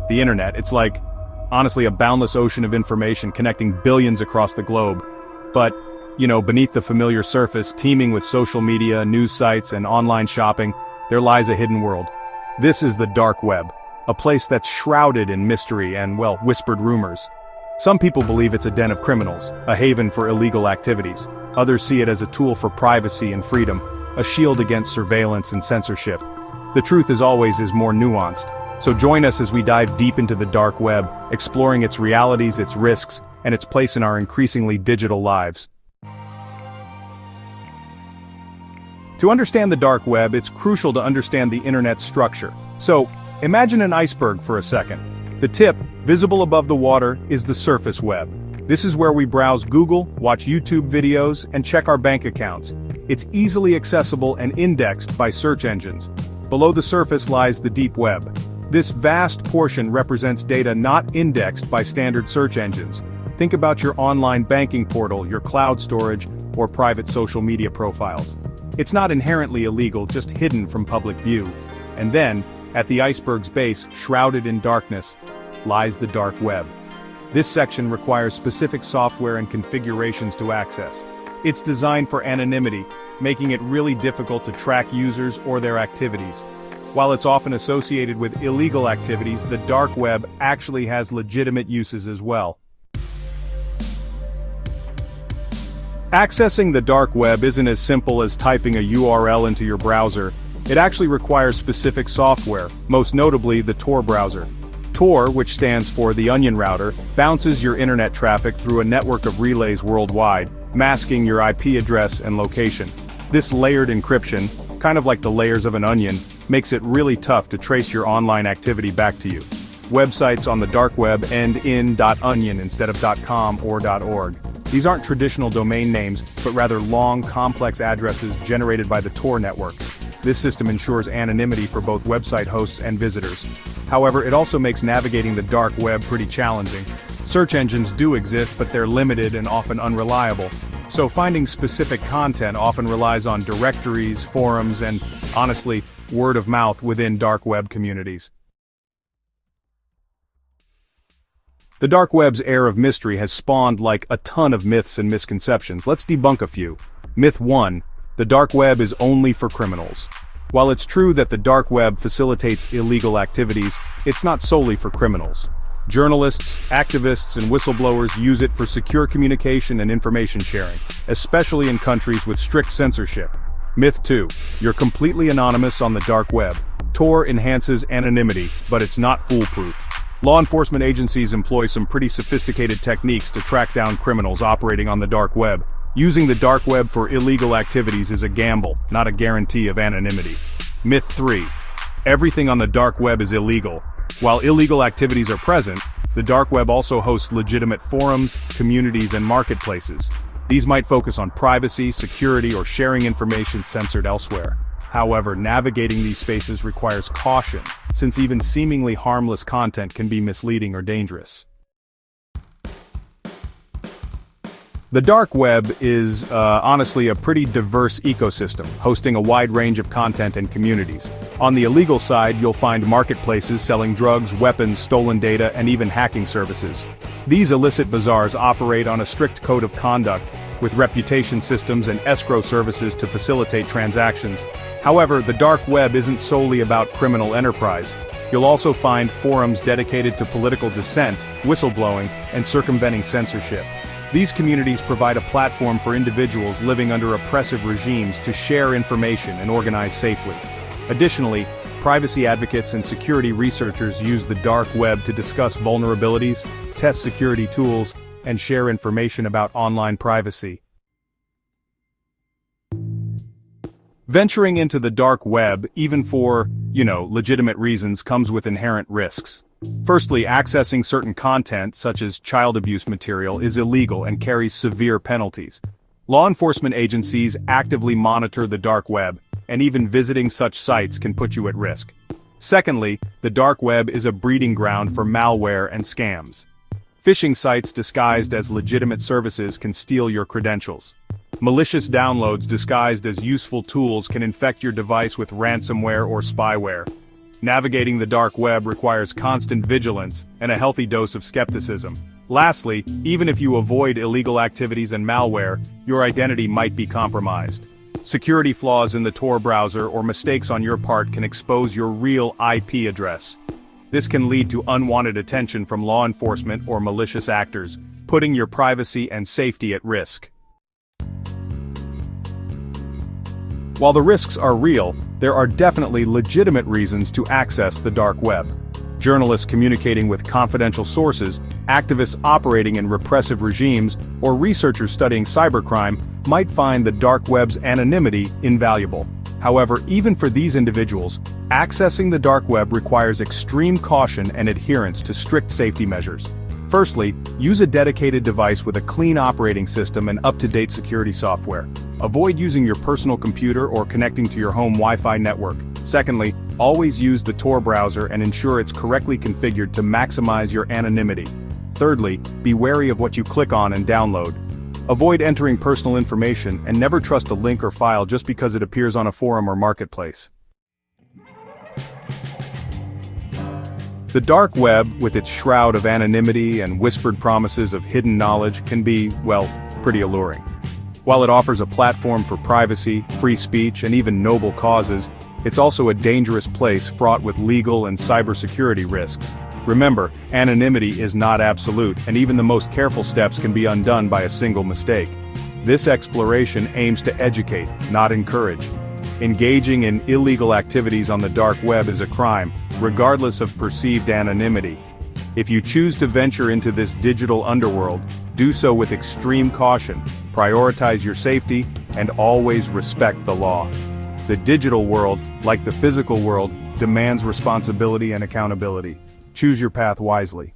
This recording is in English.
The internet, it's like, honestly, a boundless ocean of information connecting billions across the globe. But, beneath the familiar surface, teeming with social media, news sites, and online shopping, there lies a hidden world. This is the dark web, a place that's shrouded in mystery and, well, whispered rumors. Some people believe it's a den of criminals, a haven for illegal activities. Others see it as a tool for privacy and freedom, a shield against surveillance and censorship. The truth is always more nuanced. So join us as we dive deep into the dark web, exploring its realities, its risks, and its place in our increasingly digital lives. To understand the dark web, it's crucial to understand the internet's structure. So, imagine an iceberg for a second. The tip, visible above the water, is the surface web. This is where we browse Google, watch YouTube videos, and check our bank accounts. It's easily accessible and indexed by search engines. Below the surface lies the deep web. This vast portion represents data not indexed by standard search engines. Think about your online banking portal, your cloud storage, or private social media profiles. It's not inherently illegal, just hidden from public view. And then, at the iceberg's base, shrouded in darkness, lies the dark web. This section requires specific software and configurations to access. It's designed for anonymity, making it really difficult to track users or their activities. While it's often associated with illegal activities, the dark web actually has legitimate uses as well. Accessing the dark web isn't as simple as typing a URL into your browser. It actually requires specific software, most notably the Tor browser. Tor, which stands for the Onion Router, bounces your internet traffic through a network of relays worldwide, masking your IP address and location. This layered encryption, kind of like the layers of an onion, makes it really tough to trace your online activity back to you. Websites on the dark web end in .onion instead of .com or .org. These aren't traditional domain names, but rather long, complex addresses generated by the Tor network. This system ensures anonymity for both website hosts and visitors. However, it also makes navigating the dark web pretty challenging. Search engines do exist, but they're limited and often unreliable. So finding specific content often relies on directories, forums, and, honestly, word of mouth within dark web communities. The dark web's air of mystery has spawned like a ton of myths and misconceptions. Let's debunk a few. Myth 1. The dark web is only for criminals. While it's true that the dark web facilitates illegal activities, it's not solely for criminals. Journalists, activists, and whistleblowers use it for secure communication and information sharing, especially in countries with strict censorship. Myth 2. You're completely anonymous on the dark web. Tor enhances anonymity, but it's not foolproof. Law enforcement agencies employ some pretty sophisticated techniques to track down criminals operating on the dark web. Using the dark web for illegal activities is a gamble, not a guarantee of anonymity. Myth 3. Everything on the dark web is illegal. While illegal activities are present, the dark web also hosts legitimate forums, communities, and marketplaces. These might focus on privacy, security, or sharing information censored elsewhere. However, navigating these spaces requires caution, since even seemingly harmless content can be misleading or dangerous. The dark web is, honestly, a pretty diverse ecosystem, hosting a wide range of content and communities. On the illegal side, you'll find marketplaces selling drugs, weapons, stolen data, and even hacking services. These illicit bazaars operate on a strict code of conduct, with reputation systems and escrow services to facilitate transactions. However, the dark web isn't solely about criminal enterprise. You'll also find forums dedicated to political dissent, whistleblowing, and circumventing censorship. These communities provide a platform for individuals living under oppressive regimes to share information and organize safely. Additionally, privacy advocates and security researchers use the dark web to discuss vulnerabilities, test security tools, and share information about online privacy. Venturing into the dark web, even for, legitimate reasons, comes with inherent risks. Firstly, accessing certain content, such as child abuse material, is illegal and carries severe penalties. Law enforcement agencies actively monitor the dark web, and even visiting such sites can put you at risk. Secondly, the dark web is a breeding ground for malware and scams. Phishing sites disguised as legitimate services can steal your credentials. Malicious downloads disguised as useful tools can infect your device with ransomware or spyware. Navigating the dark web requires constant vigilance and a healthy dose of skepticism. Lastly, even if you avoid illegal activities and malware, your identity might be compromised. Security flaws in the Tor browser or mistakes on your part can expose your real IP address. This can lead to unwanted attention from law enforcement or malicious actors, putting your privacy and safety at risk. While the risks are real, there are definitely legitimate reasons to access the dark web. Journalists communicating with confidential sources, activists operating in repressive regimes, or researchers studying cybercrime might find the dark web's anonymity invaluable. However, even for these individuals, accessing the dark web requires extreme caution and adherence to strict safety measures. Firstly, use a dedicated device with a clean operating system and up-to-date security software. Avoid using your personal computer or connecting to your home Wi-Fi network. Secondly, always use the Tor browser and ensure it's correctly configured to maximize your anonymity. Thirdly, be wary of what you click on and download. Avoid entering personal information and never trust a link or file just because it appears on a forum or marketplace. The dark web, with its shroud of anonymity and whispered promises of hidden knowledge, can be, well, pretty alluring. While it offers a platform for privacy, free speech, and even noble causes, it's also a dangerous place fraught with legal and cybersecurity risks. Remember, anonymity is not absolute, and even the most careful steps can be undone by a single mistake. This exploration aims to educate, not encourage. Engaging in illegal activities on the dark web is a crime, regardless of perceived anonymity. If you choose to venture into this digital underworld, do so with extreme caution, prioritize your safety, and always respect the law. The digital world, like the physical world, demands responsibility and accountability. Choose your path wisely.